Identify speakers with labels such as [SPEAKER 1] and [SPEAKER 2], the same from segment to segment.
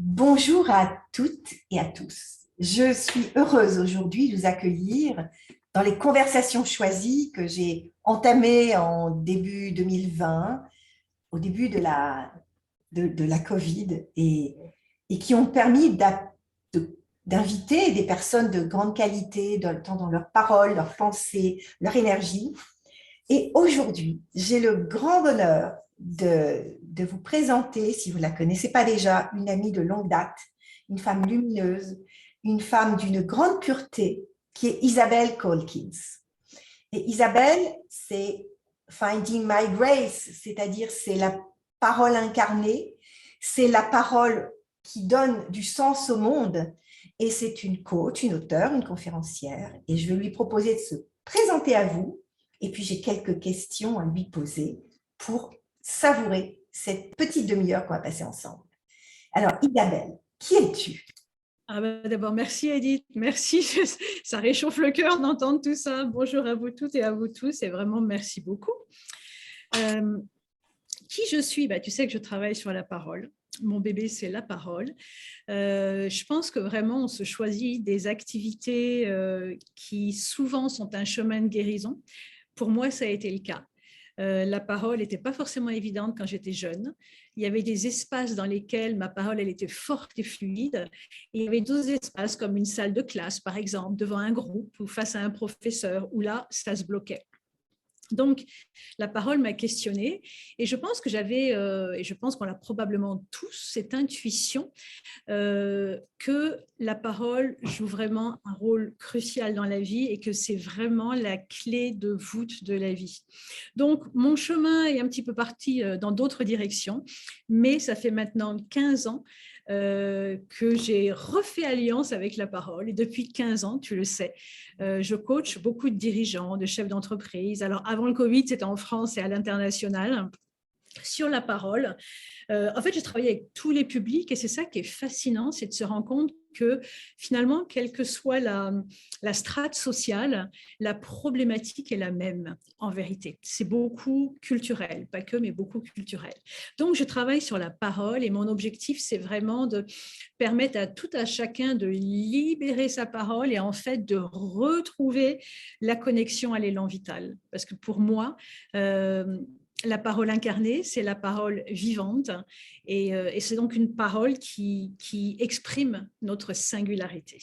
[SPEAKER 1] Bonjour à toutes et à tous. Je suis heureuse aujourd'hui de vous accueillir dans les conversations choisies que j'ai entamées en début 2020, au début de la Covid, et qui ont permis d'inviter des personnes de grande qualité, tant dans leurs paroles, leurs pensées, leur énergie. Et aujourd'hui, j'ai le grand bonheur de vous présenter, si vous ne la connaissez pas déjà, une amie de longue date, une femme lumineuse, une femme d'une grande pureté, qui est Isabelle Calkins. Et Isabelle, c'est Finding My Grace, c'est-à-dire c'est la parole incarnée, c'est la parole qui donne du sens au monde. Et c'est une coach, une auteure, une conférencière. Et je vais lui proposer de se présenter à vous. Et puis j'ai quelques questions à lui poser pour savourer cette petite demi-heure qu'on va passer ensemble. Alors Isabelle, qui es-tu?
[SPEAKER 2] D'abord, merci Edith, merci, ça réchauffe le cœur d'entendre tout ça. Bonjour à vous toutes et à vous tous et vraiment merci beaucoup. Qui je suis? Tu sais que je travaille sur la parole. Mon bébé, c'est la parole. Je pense que vraiment, on se choisit des activités qui souvent sont un chemin de guérison. Pour moi, ça a été le cas. La parole n'était pas forcément évidente quand j'étais jeune. Il y avait des espaces dans lesquels ma parole elle était forte et fluide. Et il y avait d'autres espaces comme une salle de classe, par exemple, devant un groupe ou face à un professeur, où là, ça se bloquait. Donc, la parole m'a questionnée et je pense que et je pense qu'on a probablement tous cette intuition que la parole joue vraiment un rôle crucial dans la vie et que c'est vraiment la clé de voûte de la vie. Donc, mon chemin est un petit peu parti dans d'autres directions, mais ça fait maintenant 15 ans que j'ai refait alliance avec la parole. Et depuis 15 ans, tu le sais, je coach beaucoup de dirigeants, de chefs d'entreprise. Alors, avant le Covid, c'était en France et à l'international sur la parole. En fait, j'ai travaillé avec tous les publics et c'est ça qui est fascinant, c'est de se rendre compte que finalement, quelle que soit la strate sociale, la problématique est la même en vérité. C'est beaucoup culturel, pas que, mais beaucoup culturel. Donc, je travaille sur la parole et mon objectif, c'est vraiment de permettre à tout à chacun de libérer sa parole et en fait de retrouver la connexion à l'élan vital. Parce que pour moi, la parole incarnée, c'est la parole vivante et c'est donc une parole qui exprime notre singularité.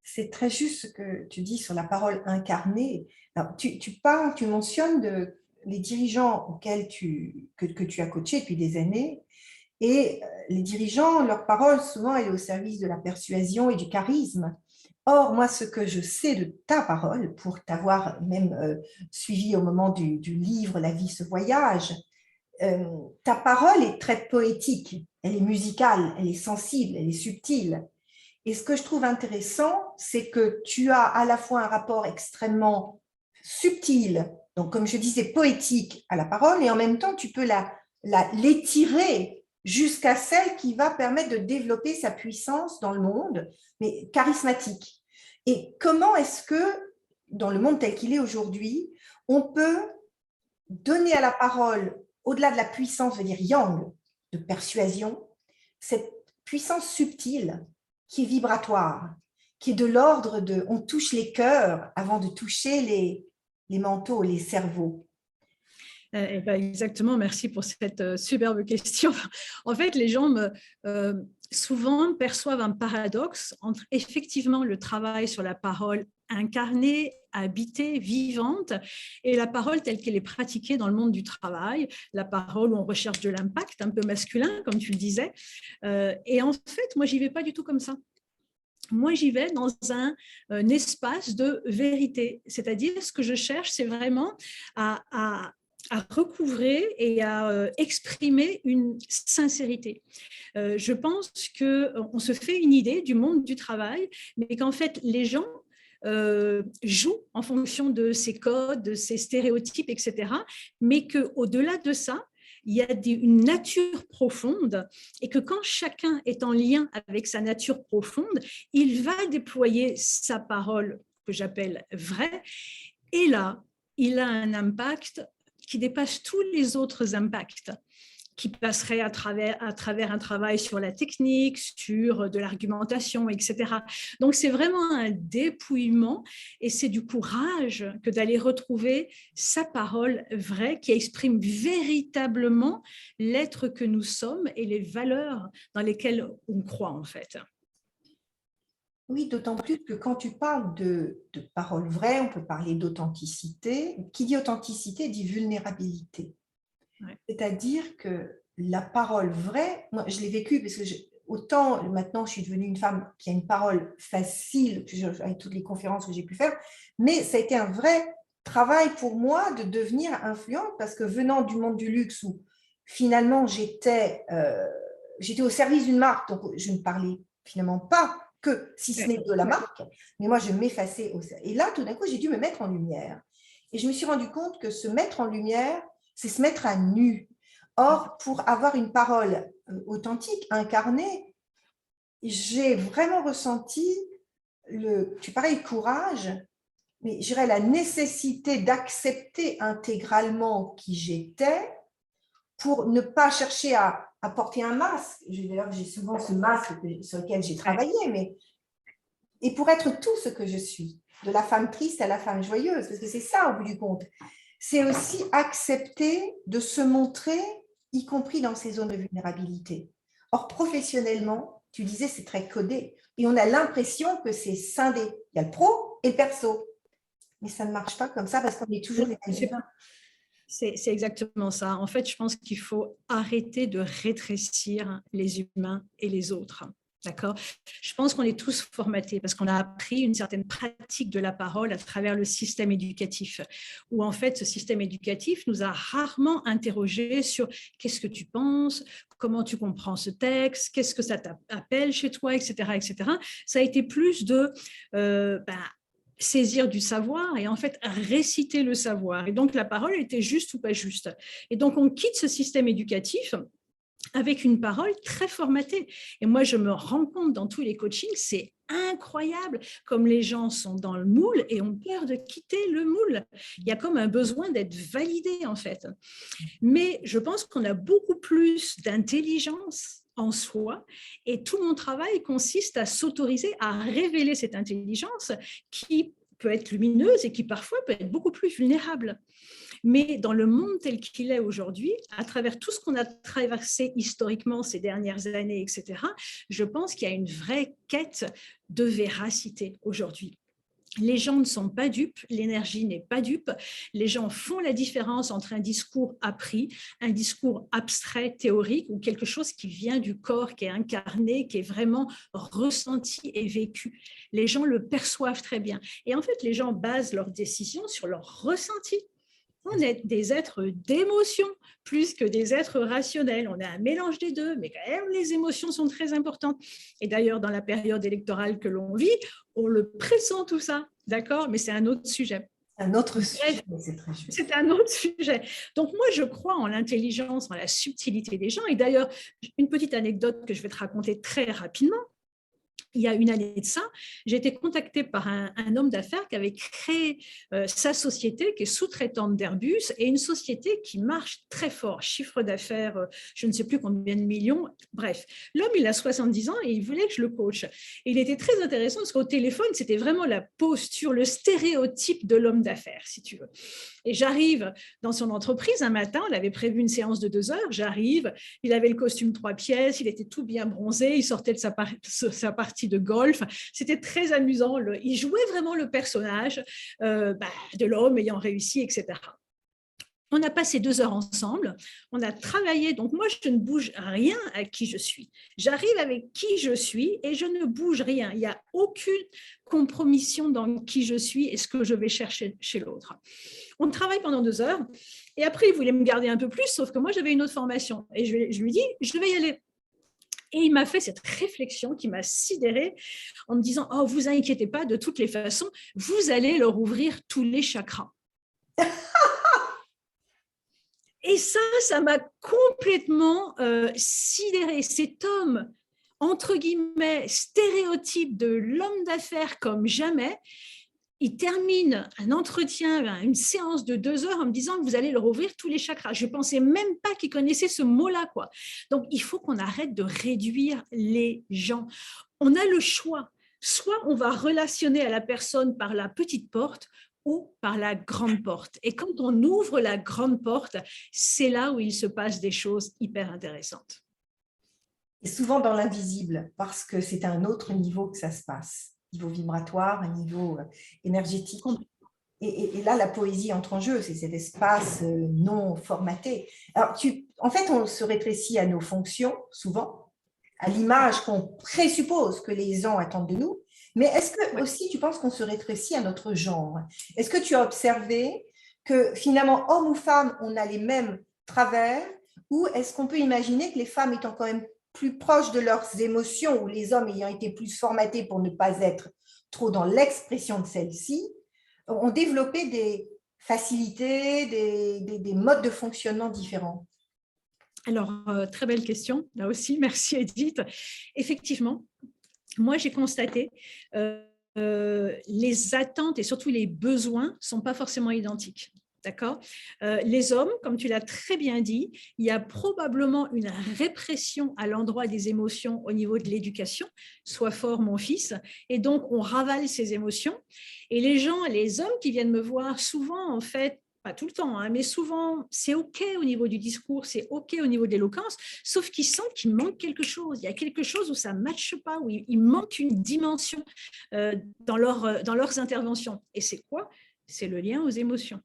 [SPEAKER 1] C'est très juste ce que tu dis sur la parole incarnée. Alors, tu mentionnes les dirigeants que tu as coachés depuis des années. Et les dirigeants, leur parole, souvent, elle est au service de la persuasion et du charisme. Or, moi, ce que je sais de ta parole, pour t'avoir même suivi au moment du livre La vie se voyage, ta parole est très poétique, elle est musicale, elle est sensible, elle est subtile. Et ce que je trouve intéressant, c'est que tu as à la fois un rapport extrêmement subtil, donc comme je disais, poétique à la parole, et en même temps, tu peux l'étirer jusqu'à celle qui va permettre de développer sa puissance dans le monde, mais charismatique. Et comment est-ce que, dans le monde tel qu'il est aujourd'hui, on peut donner à la parole, au-delà de la puissance, je veux dire yang, de persuasion, cette puissance subtile qui est vibratoire, qui est de l'ordre de on touche les cœurs avant de toucher les manteaux, les cerveaux.
[SPEAKER 2] Exactement, merci pour cette superbe question. En fait, les gens souvent perçoivent un paradoxe entre effectivement le travail sur la parole incarnée, habitée, vivante, et la parole telle qu'elle est pratiquée dans le monde du travail, la parole où on recherche de l'impact un peu masculin, comme tu le disais. Et en fait, moi, j'y vais pas du tout comme ça. Moi, j'y vais dans un espace de vérité, c'est-à-dire ce que je cherche, c'est vraiment à recouvrer et à exprimer une sincérité. Je pense qu'on se fait une idée du monde du travail, mais qu'en fait, les gens jouent en fonction de ces codes, de ces stéréotypes, etc. Mais qu'au-delà de ça, il y a une nature profonde et que quand chacun est en lien avec sa nature profonde, il va déployer sa parole que j'appelle vraie. Et là, il a un impact qui dépasse tous les autres impacts. qui passerait à travers un travail sur la technique, sur de l'argumentation, etc. Donc, c'est vraiment un dépouillement et c'est du courage que d'aller retrouver sa parole vraie qui exprime véritablement l'être que nous sommes et les valeurs dans lesquelles on croit, en fait.
[SPEAKER 1] Oui, d'autant plus que quand tu parles de paroles vraies, on peut parler d'authenticité. Qui dit authenticité dit vulnérabilité.
[SPEAKER 2] Ouais.
[SPEAKER 1] C'est-à-dire que la parole vraie, moi je l'ai vécu parce que autant maintenant je suis devenue une femme qui a une parole facile avec toutes les conférences que j'ai pu faire, mais ça a été un vrai travail pour moi de devenir influente parce que venant du monde du luxe où finalement j'étais au service d'une marque, donc je ne parlais finalement pas que si ce n'est de la marque, mais moi je m'effaçais. Et là tout d'un coup j'ai dû me mettre en lumière. Et je me suis rendu compte que se mettre en lumière, c'est se mettre à nu. Or, pour avoir une parole authentique, incarnée, j'ai vraiment ressenti tu parlais de courage, mais je dirais la nécessité d'accepter intégralement qui j'étais pour ne pas chercher à porter un masque. D'ailleurs, j'ai souvent ce masque sur lequel j'ai travaillé, et pour être tout ce que je suis, de la femme triste à la femme joyeuse, parce que c'est ça au bout du compte. C'est aussi accepter de se montrer, y compris dans ces zones de vulnérabilité. Or, professionnellement, tu disais, c'est très codé. Et on a l'impression que c'est scindé. Il y a le pro et le perso. Mais ça ne marche pas comme ça parce qu'on est toujours les mêmes humains.
[SPEAKER 2] C'est exactement ça. En fait, je pense qu'il faut arrêter de rétrécir les humains et les autres. D'accord. Je pense qu'on est tous formatés parce qu'on a appris une certaine pratique de la parole à travers le système éducatif, où en fait ce système éducatif nous a rarement interrogés sur qu'est-ce que tu penses, comment tu comprends ce texte, qu'est-ce que ça t'appelle chez toi, etc., etc. Ça a été plus de saisir du savoir et en fait réciter le savoir. Et donc la parole était juste ou pas juste. Et donc on quitte ce système éducatif avec une parole très formatée. Et moi, je me rends compte dans tous les coachings, c'est incroyable comme les gens sont dans le moule et ont peur de quitter le moule. Il y a comme un besoin d'être validé, en fait. Mais je pense qu'on a beaucoup plus d'intelligence en soi et tout mon travail consiste à s'autoriser à révéler cette intelligence qui peut être lumineuse et qui parfois peut être beaucoup plus vulnérable. Mais dans le monde tel qu'il est aujourd'hui, à travers tout ce qu'on a traversé historiquement ces dernières années, etc., je pense qu'il y a une vraie quête de véracité aujourd'hui. Les gens ne sont pas dupes, l'énergie n'est pas dupe, les gens font la différence entre un discours appris, un discours abstrait, théorique, ou quelque chose qui vient du corps, qui est incarné, qui est vraiment ressenti et vécu. Les gens le perçoivent très bien. Et en fait, les gens basent leurs décisions sur leur ressenti. On est des êtres d'émotions plus que des êtres rationnels. On a un mélange des deux, mais quand même, les émotions sont très importantes. Et d'ailleurs, dans la période électorale que l'on vit, on le pressent tout ça, d'accord? Mais c'est un autre sujet.
[SPEAKER 1] Un autre sujet, c'est très juste.
[SPEAKER 2] C'est un autre sujet. Donc moi, je crois en l'intelligence, en la subtilité des gens. Et d'ailleurs, une petite anecdote que je vais te raconter très rapidement. Il y a une année de ça, j'ai été contactée par un homme d'affaires qui avait créé sa société, qui est sous-traitante d'Airbus, et une société qui marche très fort, chiffre d'affaires, je ne sais plus combien de millions, bref. L'homme, il a 70 ans et il voulait que je le coach. Et il était très intéressant parce qu'au téléphone, c'était vraiment la posture, le stéréotype de l'homme d'affaires, si tu veux. Et j'arrive dans son entreprise un matin, on avait prévu une séance de 2 heures, j'arrive, il avait le costume 3 pièces, il était tout bien bronzé, il sortait de sa partie de golf, c'était très amusant, il jouait vraiment le personnage de l'homme ayant réussi, etc. On a passé 2 heures ensemble, on a travaillé, donc moi je ne bouge rien à qui je suis. J'arrive avec qui je suis et je ne bouge rien. Il n'y a aucune compromission dans qui je suis et ce que je vais chercher chez l'autre. On travaille pendant 2 heures et après il voulait me garder un peu plus, sauf que moi j'avais une autre formation et je lui dis je vais y aller. Et il m'a fait cette réflexion qui m'a sidérée en me disant « Oh, vous inquiétez pas, de toutes les façons, vous allez leur ouvrir tous les chakras. » Et ça m'a complètement sidérée. Cet homme, entre guillemets, stéréotype de l'homme d'affaires comme jamais, il termine un entretien, une séance de 2 heures en me disant que vous allez leur ouvrir tous les chakras. Je ne pensais même pas qu'il connaissait ce mot-là, quoi. Donc, il faut qu'on arrête de réduire les gens. On a le choix. Soit on va relationner à la personne par la petite porte ou par la grande porte. Et quand on ouvre la grande porte, c'est là où il se passe des choses hyper intéressantes.
[SPEAKER 1] Et souvent dans l'invisible, parce que c'est à un autre niveau que ça se passe, niveau vibratoire, un niveau énergétique. Et là, la poésie entre en jeu, c'est cet espace non formaté. Alors, en fait, on se rétrécit à nos fonctions, souvent, à l'image qu'on présuppose que les gens attendent de nous. Mais est-ce que aussi, tu penses qu'on se rétrécit à notre genre? Est-ce que tu as observé que finalement, homme ou femme, on a les mêmes travers? Ou est-ce qu'on peut imaginer que les femmes étant quand même plus proches de leurs émotions, ou les hommes ayant été plus formatés pour ne pas être trop dans l'expression de celles-ci, ont développé des facilités, des modes de fonctionnement différents?
[SPEAKER 2] Alors, très belle question, là aussi, merci Edith. Effectivement, moi j'ai constaté les attentes et surtout les besoins ne sont pas forcément identiques. D'accord. Les hommes, comme tu l'as très bien dit, il y a probablement une répression à l'endroit des émotions au niveau de l'éducation. Sois fort, mon fils. Et donc, on ravale ces émotions. Et les hommes qui viennent me voir, souvent, en fait, pas tout le temps, hein, mais souvent, c'est OK au niveau du discours, c'est OK au niveau de l'éloquence, sauf qu'ils sentent qu'il manque quelque chose. Il y a quelque chose où ça ne matche pas, où il manque une dimension dans leurs interventions. Et c'est quoi? C'est le lien aux émotions.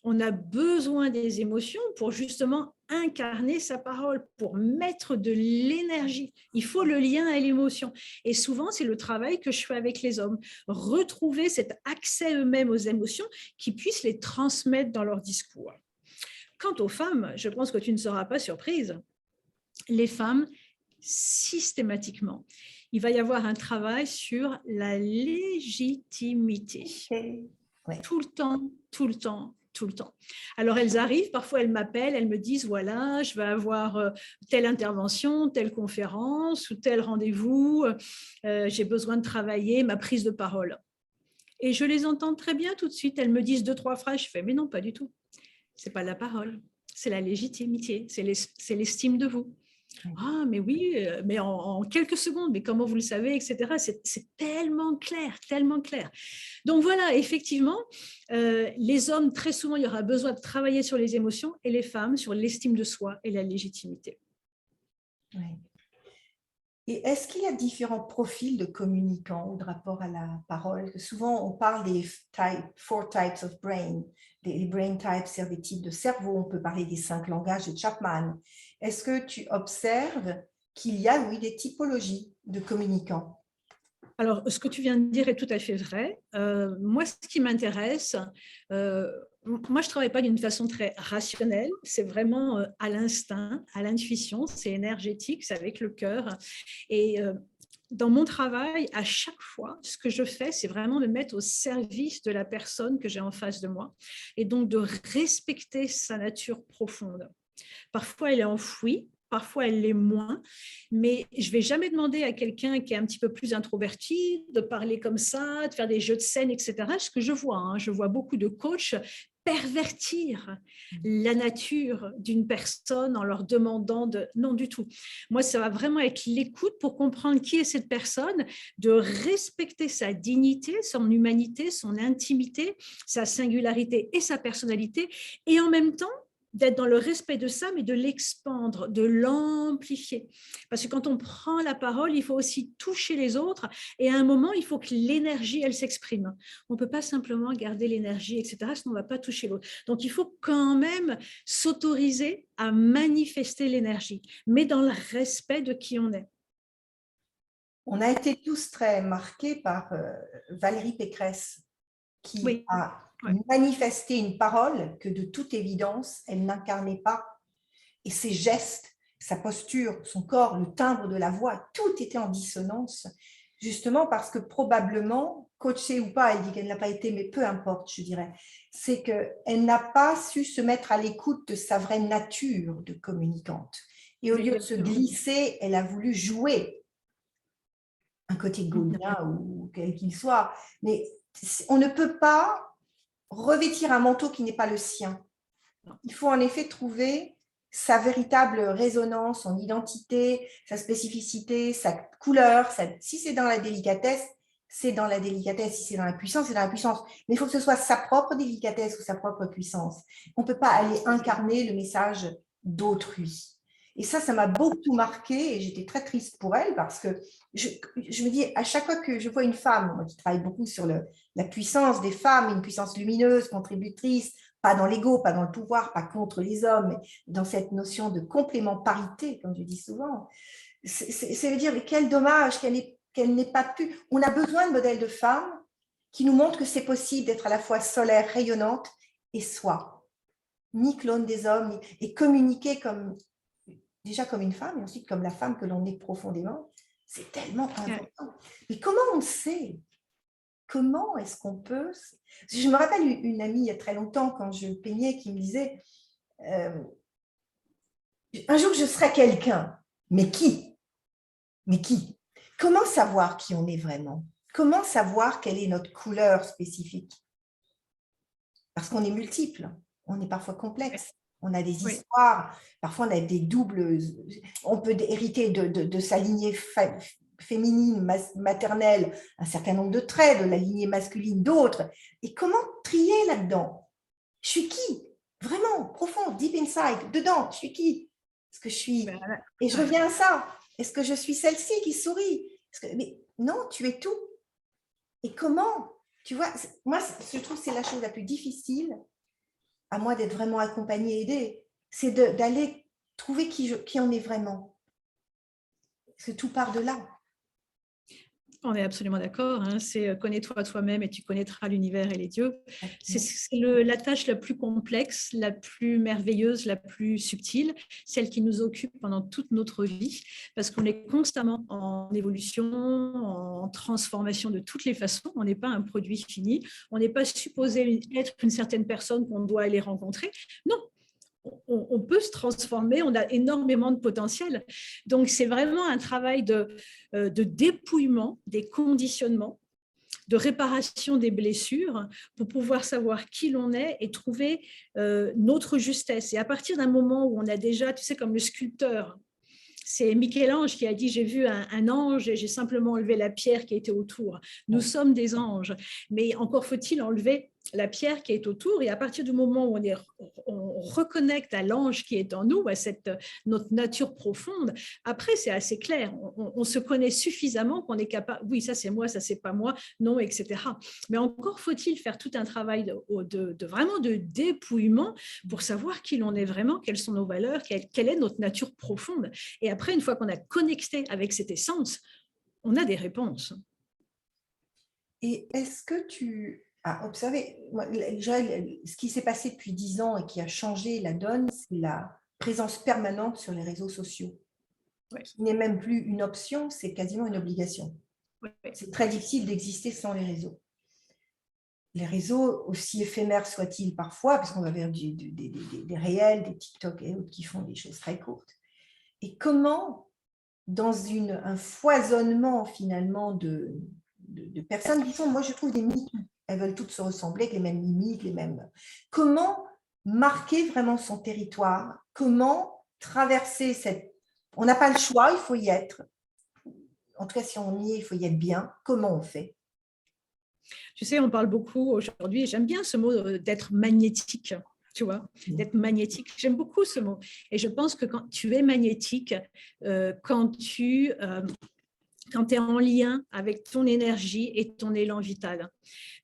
[SPEAKER 2] On a besoin des émotions pour justement incarner sa parole, pour mettre de l'énergie. Il faut le lien à l'émotion. Et souvent, c'est le travail que je fais avec les hommes. Retrouver cet accès eux-mêmes aux émotions qui puissent les transmettre dans leur discours. Quant aux femmes, je pense que tu ne seras pas surprise. Les femmes, systématiquement, il va y avoir un travail sur la légitimité.
[SPEAKER 1] Ouais.
[SPEAKER 2] Tout le temps, tout le temps, tout le temps. Alors, elles arrivent, parfois elles m'appellent, elles me disent, voilà, je vais avoir telle intervention, telle conférence ou tel rendez-vous, j'ai besoin de travailler ma prise de parole. Et je les entends très bien tout de suite. Elles me disent 2-3 phrases, je fais, mais non, pas du tout. C'est pas la parole, c'est la légitimité, c'est l'estime de vous. Ah, mais oui, mais en quelques secondes, mais comment vous le savez, etc. C'est tellement clair, tellement clair. Donc voilà, effectivement, les hommes, très souvent, il y aura besoin de travailler sur les émotions et les femmes sur l'estime de soi et la légitimité.
[SPEAKER 1] Oui. Et est-ce qu'il y a différents profils de communicants ou de rapport à la parole? Souvent, on parle des four types of brain. Les brain types, c'est des types de cerveau. On peut parler des 5 langages de Chapman. Est-ce que tu observes qu'il y a, oui, des typologies de communicants?
[SPEAKER 2] Alors, ce que tu viens de dire est tout à fait vrai. Moi, ce qui m'intéresse, moi, je ne travaille pas d'une façon très rationnelle. C'est vraiment à l'instinct, à l'intuition. C'est énergétique, c'est avec le cœur. Et dans mon travail, à chaque fois, ce que je fais, c'est vraiment me mettre au service de la personne que j'ai en face de moi et donc de respecter sa nature profonde. Parfois, elle est enfouie, parfois, elle l'est moins, mais je ne vais jamais demander à quelqu'un qui est un petit peu plus introverti de parler comme ça, de faire des jeux de scène, etc. Ce que je vois, hein, je vois beaucoup de coachs pervertir la nature d'une personne en leur demandant de... Non, du tout. Moi, ça va vraiment être l'écoute pour comprendre qui est cette personne, de respecter sa dignité, son humanité, son intimité, sa singularité et sa personnalité, et en même temps, d'être dans le respect de ça, mais de l'expandre, de l'amplifier. Parce que quand on prend la parole, il faut aussi toucher les autres, et à un moment, il faut que l'énergie, elle s'exprime. On ne peut pas simplement garder l'énergie, etc., sinon on ne va pas toucher l'autre. Donc, il faut quand même s'autoriser à manifester l'énergie, mais dans le respect de qui on est.
[SPEAKER 1] On a été tous très marqués par Valérie Pécresse, qui
[SPEAKER 2] Oui.
[SPEAKER 1] a manifesté une parole que de toute évidence, elle n'incarnait pas. Et ses gestes, sa posture, son corps, le timbre de la voix, tout était en dissonance, justement parce que probablement, coachée ou pas, elle dit qu'elle n'a pas été, mais peu importe, je dirais, c'est qu'elle n'a pas su se mettre à l'écoute de sa vraie nature de communicante. Et au lieu de se glisser, elle a voulu jouer un côté gaulien ou quel qu'il soit. Mais On ne peut pas revêtir un manteau qui n'est pas le sien. Il faut en effet trouver sa véritable résonance, son identité, sa spécificité, sa couleur. Si c'est dans la délicatesse, c'est dans la délicatesse. Si c'est dans la puissance, c'est dans la puissance. Mais il faut que ce soit sa propre délicatesse ou sa propre puissance. On ne peut pas aller incarner le message d'autrui. Et ça m'a beaucoup marqué et j'étais très triste pour elle parce que je me dis, à chaque fois que je vois une femme, moi qui travaille beaucoup sur la puissance des femmes, une puissance lumineuse, contributrice, pas dans l'ego, pas dans le pouvoir, pas contre les hommes, mais dans cette notion de complémentarité, comme je dis souvent, c'est dire, mais quel dommage qu'elle n'ait pas pu. On a besoin de modèles de femmes qui nous montrent que c'est possible d'être à la fois solaire, rayonnante et soi, ni clone des hommes, et communiquer déjà comme une femme, et ensuite comme la femme que l'on est profondément. C'est tellement important. Mais comment on sait? Comment est-ce qu'on peut... Je me rappelle une amie il y a très longtemps, quand je peignais, qui me disait un jour je serai quelqu'un. Mais qui? Mais qui? Comment savoir qui on est vraiment? Comment savoir quelle est notre couleur spécifique? Parce qu'on est multiple, on est parfois complexe, on a des histoires, parfois on a des doubles... On peut hériter de sa lignée féminine, maternelle, un certain nombre de traits, de la lignée masculine, d'autres. Et comment trier là-dedans? Je suis qui? Vraiment, profond, deep inside, dedans, je suis qui? Est-ce que je suis... Et je reviens à ça. Est-ce que je suis celle-ci qui sourit? Mais non, tu es tout. Et comment? Tu vois, moi, je trouve que c'est la chose la plus difficile, à moi d'être vraiment accompagnée, aidée, c'est d'aller trouver qui on est vraiment. Parce que tout part de là.
[SPEAKER 2] On est absolument d'accord, hein. C'est connais-toi toi-même et tu connaîtras l'univers et les dieux. C'est la tâche la plus complexe, la plus merveilleuse, la plus subtile, celle qui nous occupe pendant toute notre vie, parce qu'on est constamment en évolution, en transformation de toutes les façons. On n'est pas un produit fini, on n'est pas supposé être une certaine personne qu'on doit aller rencontrer. Non. On peut se transformer, on a énormément de potentiel. Donc, c'est vraiment un travail de dépouillement des conditionnements, de réparation des blessures pour pouvoir savoir qui l'on est et trouver notre justesse. Et à partir d'un moment où on a déjà, tu sais, comme le sculpteur, c'est Michel-Ange qui a dit « J'ai vu un ange et j'ai simplement enlevé la pierre qui était autour ». Nous sommes des anges, mais encore faut-il enlever la pierre qui est autour, et à partir du moment où on reconnecte à l'ange qui est en nous, à notre nature profonde, après c'est assez clair, on se connaît suffisamment qu'on est capable, oui ça c'est moi, ça c'est pas moi, non, etc. Mais encore faut-il faire tout un travail vraiment de dépouillement pour savoir qui l'on est vraiment, quelles sont nos valeurs, quelle est notre nature profonde. Et après, une fois qu'on a connecté avec cette essence, on a des réponses.
[SPEAKER 1] Et est-ce que tu as observé, ce qui s'est passé depuis 10 ans et qui a changé la donne, c'est la présence permanente sur les réseaux sociaux, qui n'est même plus une option, c'est quasiment une obligation. C'est très difficile d'exister sans les réseaux. Les réseaux, aussi éphémères soient-ils parfois, parce qu'on va vers des réels, des TikTok et autres qui font des choses très courtes. Et comment, dans un foisonnement finalement de personnes qui sont, moi je trouve des mythes, elles veulent toutes se ressembler, avec les mêmes limites, les mêmes... Comment marquer vraiment son territoire? Comment traverser cette... On n'a pas le choix, il faut y être. En tout cas, si on y est, il faut y être bien. Comment on fait?
[SPEAKER 2] Tu sais, on parle beaucoup aujourd'hui, et j'aime bien ce mot d'être magnétique. Tu vois, d'être magnétique. J'aime beaucoup ce mot. Et je pense que quand tu es magnétique, quand tu es en lien avec ton énergie et ton élan vital,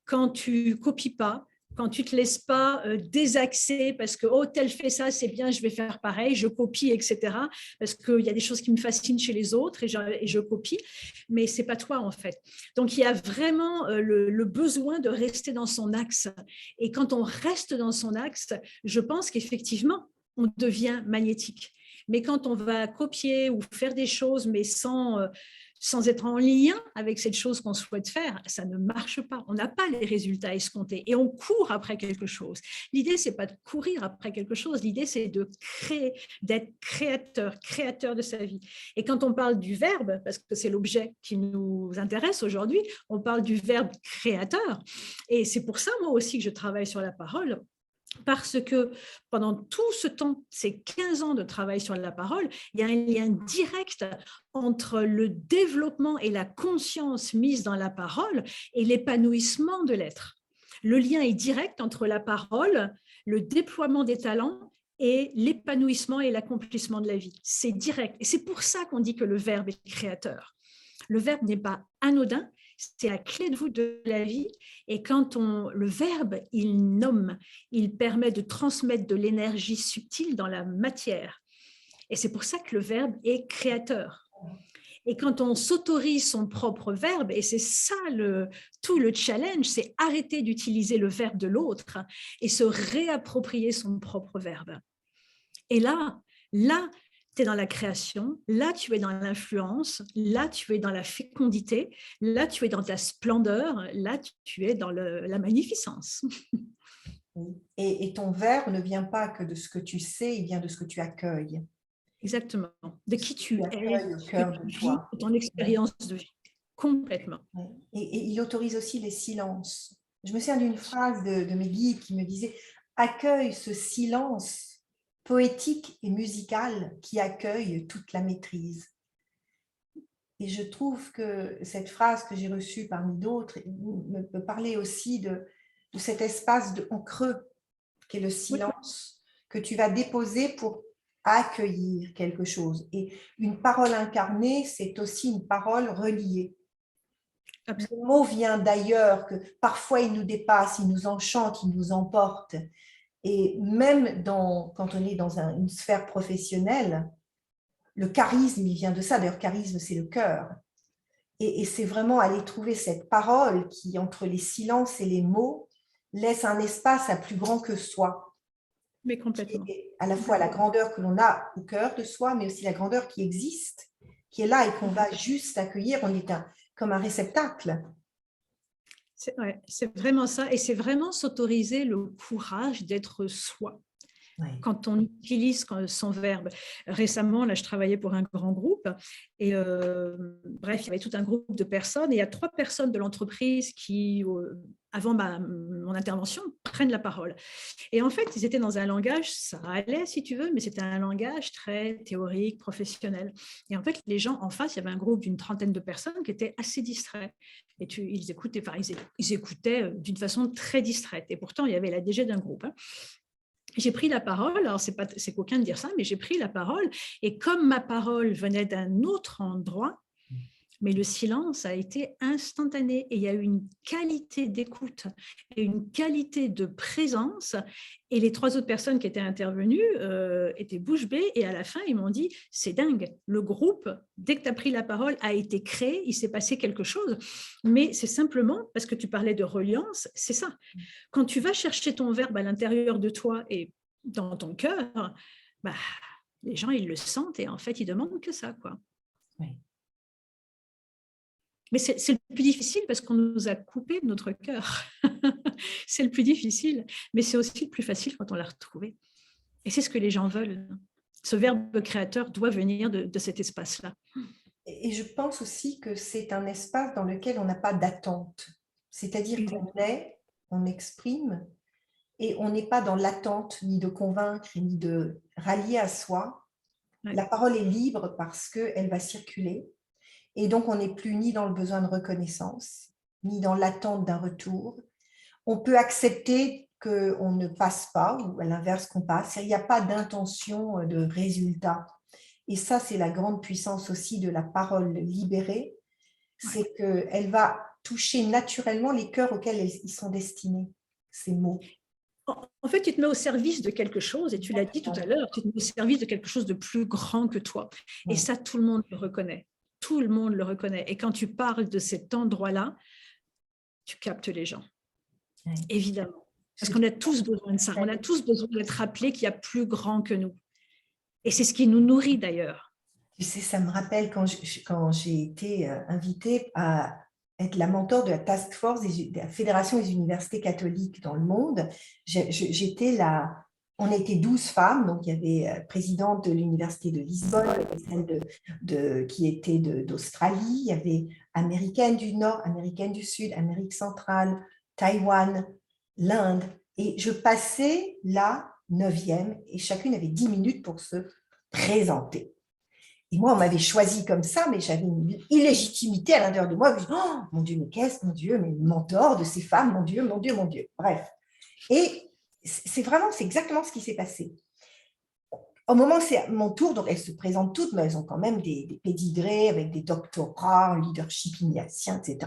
[SPEAKER 2] quand tu ne copies pas, quand tu ne te laisses pas désaxer parce que oh, tel fait ça, c'est bien, je vais faire pareil, je copie, etc. Parce qu'il y a des choses qui me fascinent chez les autres et je copie, mais ce n'est pas toi en fait. Donc, il y a vraiment le besoin de rester dans son axe. Et quand on reste dans son axe, je pense qu'effectivement, on devient magnétique. Mais quand on va copier ou faire des choses, mais sans sans être en lien avec cette chose qu'on souhaite faire, ça ne marche pas. On n'a pas les résultats escomptés et on court après quelque chose. L'idée, c'est pas de courir après quelque chose. L'idée, c'est de créer, d'être créateur de sa vie. Et quand on parle du verbe, parce que c'est l'objet qui nous intéresse aujourd'hui, on parle du verbe créateur. Et c'est pour ça, moi aussi, que je travaille sur la parole. Parce que pendant tout ce temps, ces 15 ans de travail sur la parole, il y a un lien direct entre le développement et la conscience mise dans la parole et l'épanouissement de l'être. Le lien est direct entre la parole, le déploiement des talents et l'épanouissement et l'accomplissement de la vie. C'est direct. Et c'est pour ça qu'on dit que le verbe est créateur. Le verbe n'est pas anodin, c'est la clé de voûte de la vie. Et quand le verbe, il nomme, il permet de transmettre de l'énergie subtile dans la matière. Et c'est pour ça que le verbe est créateur. Et quand on s'autorise son propre verbe, et c'est ça tout le challenge, c'est arrêter d'utiliser le verbe de l'autre et se réapproprier son propre verbe. Et là, tu es dans la création, là, tu es dans l'influence, là, tu es dans la fécondité, là, tu es dans ta splendeur, là, tu es dans la magnificence.
[SPEAKER 1] Et ton verbe ne vient pas que de ce que tu sais, il vient de ce que tu accueilles.
[SPEAKER 2] Exactement. De qui tu es,
[SPEAKER 1] au cœur de toi.
[SPEAKER 2] ton expérience de vie. Complètement.
[SPEAKER 1] Et il autorise aussi les silences. Je me souviens d'une phrase de mes guides qui me disait « Accueille ce silence poétique et musical qui accueille toute la maîtrise ». Et je trouve que cette phrase que j'ai reçue parmi d'autres me peut parler aussi de cet espace en creux qui est le silence que tu vas déposer pour accueillir quelque chose. Et une parole incarnée, c'est aussi une parole reliée.
[SPEAKER 2] Absolument.
[SPEAKER 1] Le mot vient d'ailleurs, que parfois il nous dépasse, il nous enchante, il nous emporte. Et même quand on est dans une sphère professionnelle, le charisme, il vient de ça. D'ailleurs, charisme, c'est le cœur. Et c'est vraiment aller trouver cette parole qui, entre les silences et les mots, laisse un espace à plus grand que soi.
[SPEAKER 2] Mais complètement.
[SPEAKER 1] À la fois la grandeur que l'on a au cœur de soi, mais aussi la grandeur qui existe, qui est là et qu'on va juste accueillir. On est comme un réceptacle.
[SPEAKER 2] C'est vraiment ça. Et c'est vraiment s'autoriser le courage d'être soi. Ouais. Quand on utilise son verbe. Récemment, là, je travaillais pour un grand groupe et bref, il y avait tout un groupe de personnes et il y a 3 personnes de l'entreprise qui, avant mon intervention, prennent la parole. Et en fait, ils étaient dans un langage, ça allait si tu veux, mais c'était un langage très théorique, professionnel. Et en fait, les gens en face, il y avait un groupe d'une 30aine de personnes qui étaient assez distraits. Et ils écoutaient d'une façon très distraite. Et pourtant, il y avait la DG d'un groupe. J'ai pris la parole, alors c'est coquin de dire ça, mais j'ai pris la parole et comme ma parole venait d'un autre endroit, mais le silence a été instantané et il y a eu une qualité d'écoute et une qualité de présence et les 3 autres personnes qui étaient intervenues étaient bouche bée et à la fin ils m'ont dit c'est dingue, le groupe dès que tu as pris la parole a été créé, il s'est passé quelque chose, mais c'est simplement parce que tu parlais de reliance, c'est ça, quand tu vas chercher ton verbe à l'intérieur de toi et dans ton cœur, bah, les gens ils le sentent et en fait ils demandent que ça quoi. Oui. Mais c'est le plus difficile parce qu'on nous a coupé de notre cœur. C'est le plus difficile, mais c'est aussi le plus facile quand on l'a retrouvé. Et c'est ce que les gens veulent. Ce verbe créateur doit venir de cet espace-là.
[SPEAKER 1] Et je pense aussi que c'est un espace dans lequel on n'a pas d'attente. C'est-à-dire qu'on est, on exprime, et on n'est pas dans l'attente ni de convaincre, ni de rallier à soi. Ouais. La parole est libre parce qu'elle va circuler. Et donc, on n'est plus ni dans le besoin de reconnaissance, ni dans l'attente d'un retour. On peut accepter qu'on ne passe pas, ou à l'inverse qu'on passe. Il n'y a pas d'intention de résultat. Et ça, c'est la grande puissance aussi de la parole libérée. C'est qu'elle va toucher naturellement les cœurs auxquels ils sont destinés, ces mots.
[SPEAKER 2] En fait, tu te mets au service de quelque chose, et tu l'as dit tout à l'heure, tu te mets au service de quelque chose de plus grand que toi. Et ça, tout le monde le reconnaît. Tout le monde le reconnaît. Et quand tu parles de cet endroit-là, tu captes les gens. Oui. Évidemment. Parce qu'on a tous besoin de ça. On a tous besoin d'être rappelés qu'il y a plus grand que nous. Et c'est ce qui nous nourrit d'ailleurs.
[SPEAKER 1] Tu sais, ça me rappelle quand j'ai été invitée à être la mentor de la task force de la Fédération des universités catholiques dans le monde. J'étais là, on était 12 femmes, donc il y avait présidente de l'université de Lisbonne, il y avait celle qui était d'Australie, il y avait américaine du Nord, américaine du Sud, Amérique centrale, Taïwan, l'Inde. Et je passais la 9e et chacune avait 10 minutes pour se présenter. Et moi, on m'avait choisi comme ça, mais j'avais une illégitimité à l'intérieur de moi. Je me dis, oh, mon Dieu, mais qu'est-ce, mon Dieu, mais le mentor de ces femmes, mon Dieu, mon Dieu, mon Dieu. Bref. Et c'est exactement ce qui s'est passé. Au moment où c'est mon tour, donc elles se présentent toutes, mais elles ont quand même des pédigrés avec des doctorats en leadership ignatien, etc.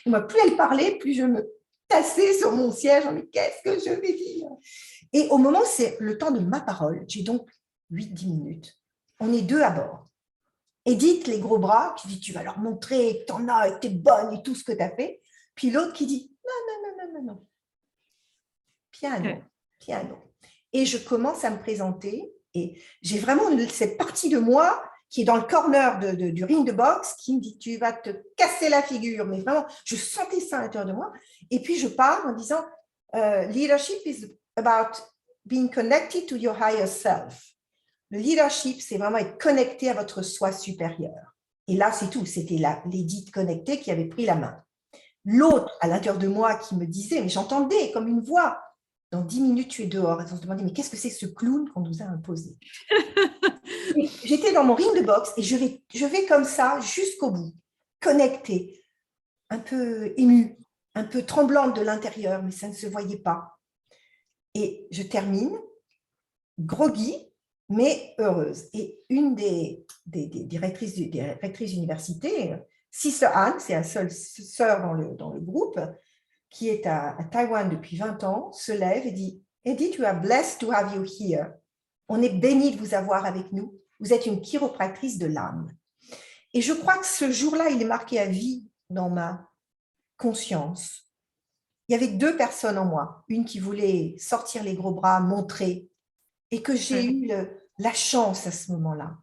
[SPEAKER 1] Et moi, plus elles parlaient, plus je me tassais sur mon siège. Mais qu'est-ce que je vais dire? Et au moment où c'est le temps de ma parole, j'ai donc 8-10 minutes. On est 2 à bord. Edith, les gros bras, qui dit, tu vas leur montrer que t'en as, que t'es bonne et tout ce que t'as fait. Puis l'autre qui dit, non, non, non, non, non, non. Piano, piano. Et je commence à me présenter et j'ai vraiment cette partie de moi qui est dans le corner du ring de boxe qui me dit, tu vas te casser la figure. Mais vraiment, je sentais ça à l'intérieur de moi. Et puis je pars en disant, leadership is about being connected to your higher self. Le leadership, c'est vraiment être connecté à votre soi supérieur. Et là, c'est tout. C'était l'Edith connectée qui avait pris la main. L'autre, à l'intérieur de moi, qui me disait, mais j'entendais comme une voix, dans 10 minutes, tu es dehors. Et on se demandait, mais qu'est-ce que c'est ce clown qu'on nous a imposé? J'étais dans mon ring de boxe et je vais comme ça jusqu'au bout, connectée, un peu émue, un peu tremblante de l'intérieur, mais ça ne se voyait pas. Et je termine, groggy, mais heureuse. Et une des rectrices d'université, Sister Anne, c'est la seule sœur dans le groupe, qui est à Taïwan depuis 20 ans, se lève et dit, Edith, we are blessed to have you here. On est béni de vous avoir avec nous. Vous êtes une chiropractrice de l'âme. Et je crois que ce jour-là, il est marqué à vie dans ma conscience. Il y avait 2 personnes en moi, une qui voulait sortir les gros bras, montrer, et que j'ai eu la chance à ce moment-là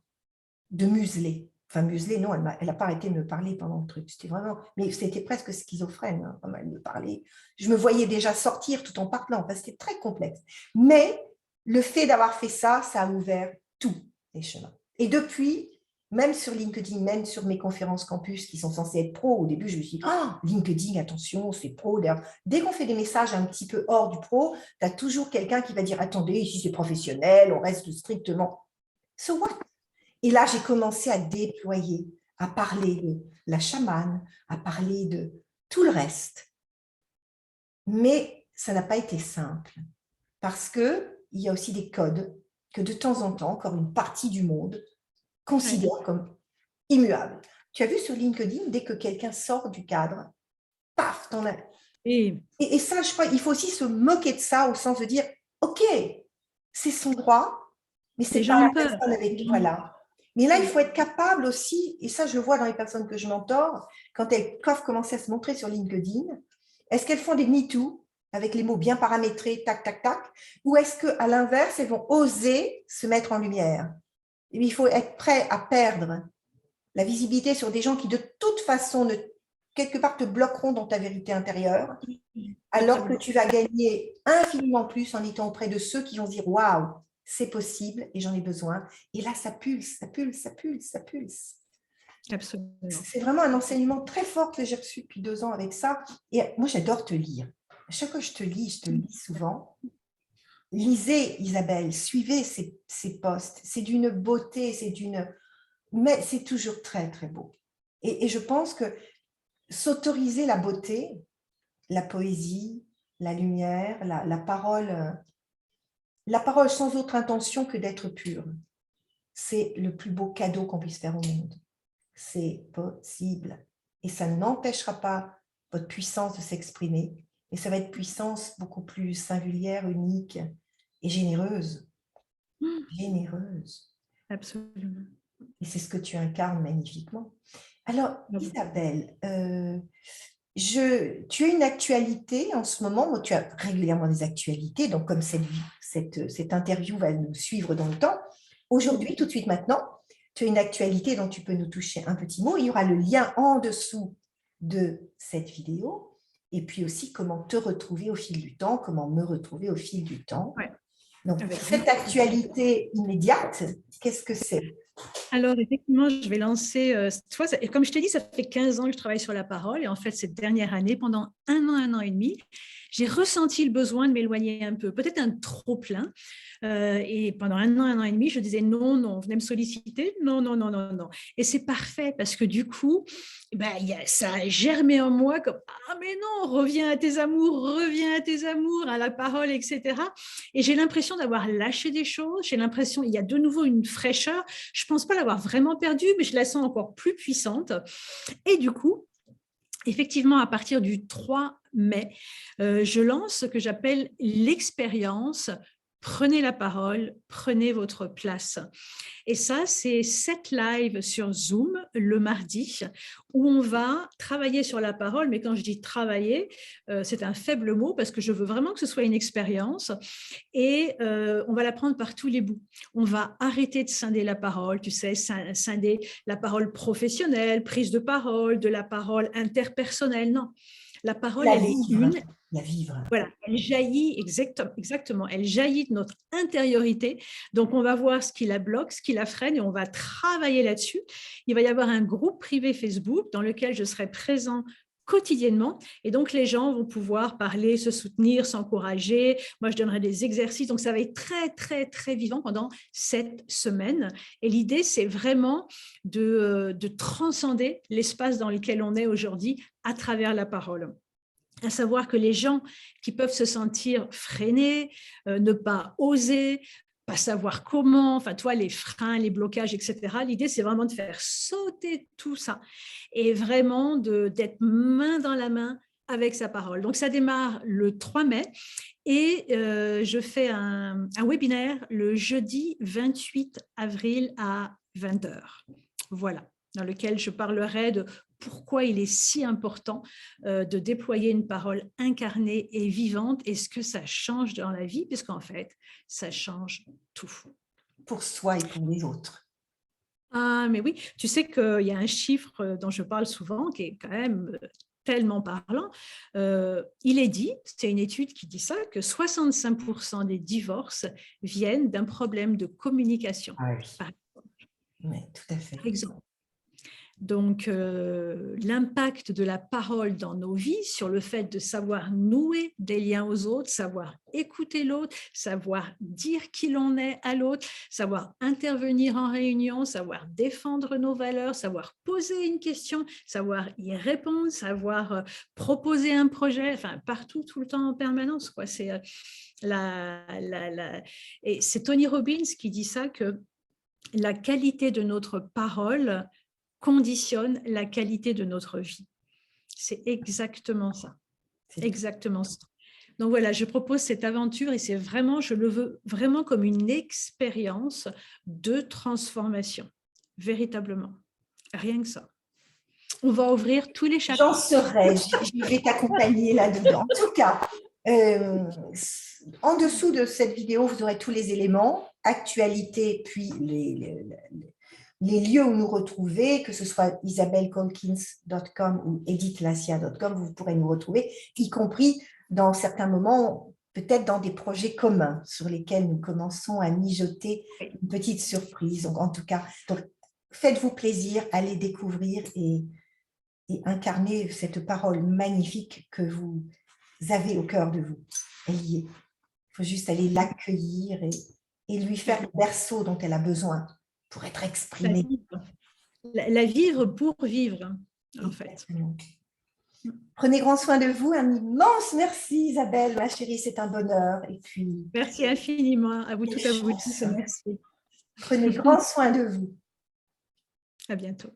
[SPEAKER 1] de museler. Enfin, museler, non, elle n'a pas arrêté de me parler pendant le truc. C'était vraiment, mais c'était presque schizophrène, hein, quand elle me parlait. Je me voyais déjà sortir tout en parlant, parce que c'était très complexe. Mais le fait d'avoir fait ça, ça a ouvert tous les chemins. Et depuis, même sur LinkedIn, même sur mes conférences campus qui sont censées être pro, au début, je me suis dit, LinkedIn, attention, c'est pro. Dès qu'on fait des messages un petit peu hors du pro, tu as toujours quelqu'un qui va dire, attendez, ici c'est professionnel, on reste strictement. So what? Et là, j'ai commencé à déployer, à parler de la chamane, à parler de tout le reste. Mais ça n'a pas été simple parce qu'il y a aussi des codes que de temps en temps, encore une partie du monde considère comme immuables. Tu as vu sur LinkedIn, dès que quelqu'un sort du cadre, paf, t'en as. Et ça, je crois, il faut aussi se moquer de ça au sens de dire, OK, c'est son droit, mais c'est pas la personne avec qui, voilà. Mais là, il faut être capable aussi, et ça, je le vois dans les personnes que je mentor, quand elles commencent à se montrer sur LinkedIn, est-ce qu'elles font des MeToo avec les mots bien paramétrés, tac, tac, tac, ou est-ce qu'à l'inverse, elles vont oser se mettre en lumière? Et il faut être prêt à perdre la visibilité sur des gens qui, de toute façon, quelque part, te bloqueront dans ta vérité intérieure, alors que tu vas gagner infiniment plus en étant auprès de ceux qui vont dire « Waouh, c'est possible et j'en ai besoin. » Et là, ça pulse, ça pulse, ça pulse, ça pulse.
[SPEAKER 2] Absolument.
[SPEAKER 1] C'est vraiment un enseignement très fort que j'ai reçu depuis 2 ans avec ça. Et moi, j'adore te lire. À chaque fois que je te lis souvent. Lisez, Isabelle, suivez ces posts. C'est d'une beauté, mais c'est toujours très, très beau. Et je pense que s'autoriser la beauté, la poésie, la lumière, la parole sans autre intention que d'être pure, c'est le plus beau cadeau qu'on puisse faire au monde. C'est possible. Et ça n'empêchera pas votre puissance de s'exprimer, mais ça va être puissance beaucoup plus singulière, unique et généreuse. Généreuse.
[SPEAKER 2] Absolument.
[SPEAKER 1] Et c'est ce que tu incarnes magnifiquement. Alors, Isabelle, tu as une actualité en ce moment, tu as régulièrement des actualités, donc comme cette interview va nous suivre dans le temps, aujourd'hui, tout de suite maintenant, tu as une actualité dont tu peux nous toucher un petit mot. Il y aura le lien en dessous de cette vidéo. Et puis aussi, comment te retrouver au fil du temps, comment me retrouver au fil du temps.
[SPEAKER 2] Ouais.
[SPEAKER 1] Donc, cette actualité immédiate, qu'est-ce que c'est?
[SPEAKER 2] Alors, effectivement, je vais lancer, comme je t'ai dit, ça fait 15 ans que je travaille sur la parole. Et en fait, cette dernière année, pendant un an et demi, j'ai ressenti le besoin de m'éloigner un peu, peut-être un trop-plein. Et pendant un an et demi, je disais non, non, venez me solliciter, non, non, non, non, non. Et c'est parfait parce que du coup, ben, ça a germé en moi comme ah, mais non, reviens à tes amours, à la parole, etc. Et j'ai l'impression d'avoir lâché des choses. J'ai l'impression il y a de nouveau une fraîcheur. Je pense pas l'avoir vraiment perdue, mais je la sens encore plus puissante. Et du coup, effectivement, à partir du 3 mai, je lance ce que j'appelle l'expérience. Prenez la parole, prenez votre place. Et ça, c'est 7 lives sur Zoom le mardi où on va travailler sur la parole. Mais quand je dis travailler, c'est un faible mot parce que je veux vraiment que ce soit une expérience. Et on va la prendre par tous les bouts. On va arrêter de scinder la parole, tu sais, scinder la parole professionnelle, prise de parole, de la parole interpersonnelle. Non, la parole, elle est une.
[SPEAKER 1] La vivre.
[SPEAKER 2] Voilà, elle jaillit, exactement, elle jaillit de notre intériorité. Donc, on va voir ce qui la bloque, ce qui la freine et on va travailler là-dessus. Il va y avoir un groupe privé Facebook dans lequel je serai présent quotidiennement. Et donc, les gens vont pouvoir parler, se soutenir, s'encourager. Moi, je donnerai des exercices. Donc, ça va être très, très, très vivant pendant 7 semaines. Et l'idée, c'est vraiment de transcender l'espace dans lequel on est aujourd'hui à travers la parole. À savoir que les gens qui peuvent se sentir freinés, ne pas oser, pas savoir comment, enfin, toi, les freins, les blocages, etc. L'idée, c'est vraiment de faire sauter tout ça et vraiment d'être main dans la main avec sa parole. Donc, ça démarre le 3 mai et je fais un webinaire le jeudi 28 avril à 20h. Voilà, dans lequel je parlerai de pourquoi il est si important de déployer une parole incarnée et vivante et ce que ça change dans la vie, puisqu'en fait, ça change tout.
[SPEAKER 1] Pour soi et pour les autres.
[SPEAKER 2] Ah, mais oui, tu sais qu'il y a un chiffre dont je parle souvent qui est quand même tellement parlant. Il est dit, c'est une étude qui dit ça, que 65% des divorces viennent d'un problème de communication.
[SPEAKER 1] Ah oui. Oui, tout à fait.
[SPEAKER 2] Par exemple. Donc, l'impact de la parole dans nos vies sur le fait de savoir nouer des liens aux autres, savoir écouter l'autre, savoir dire qui l'on est à l'autre, savoir intervenir en réunion, savoir défendre nos valeurs, savoir poser une question, savoir y répondre, savoir proposer un projet, enfin partout, tout le temps, en permanence, quoi. C'est et c'est Tony Robbins qui dit ça, que la qualité de notre parole conditionne la qualité de notre vie. C'est exactement ça. Exactement ça. Donc voilà, je propose cette aventure et c'est vraiment, je le veux vraiment comme une expérience de transformation, véritablement. Rien que ça. On va ouvrir tous les chapitres.
[SPEAKER 1] J'en serai, je vais t'accompagner là-dedans. En tout cas, en dessous de cette vidéo, vous aurez tous les éléments, actualité, puis les lieux où nous retrouver, que ce soit isabellecolkins.com ou edithlacia.com, vous pourrez nous retrouver, y compris dans certains moments, peut-être dans des projets communs sur lesquels nous commençons à mijoter une petite surprise. Donc, en tout cas, faites-vous plaisir, allez découvrir et incarner cette parole magnifique que vous avez au cœur de vous. Elle y est. Il faut juste aller l'accueillir et lui faire le berceau dont elle a besoin pour être exprimée.
[SPEAKER 2] La vivre pour vivre, en fait.
[SPEAKER 1] Prenez grand soin de vous. Un immense merci, Isabelle, ma chérie, c'est un bonheur. Et puis,
[SPEAKER 2] merci infiniment à vous toutes, à vous tous. Merci.
[SPEAKER 1] Prenez grand soin de vous.
[SPEAKER 2] À bientôt.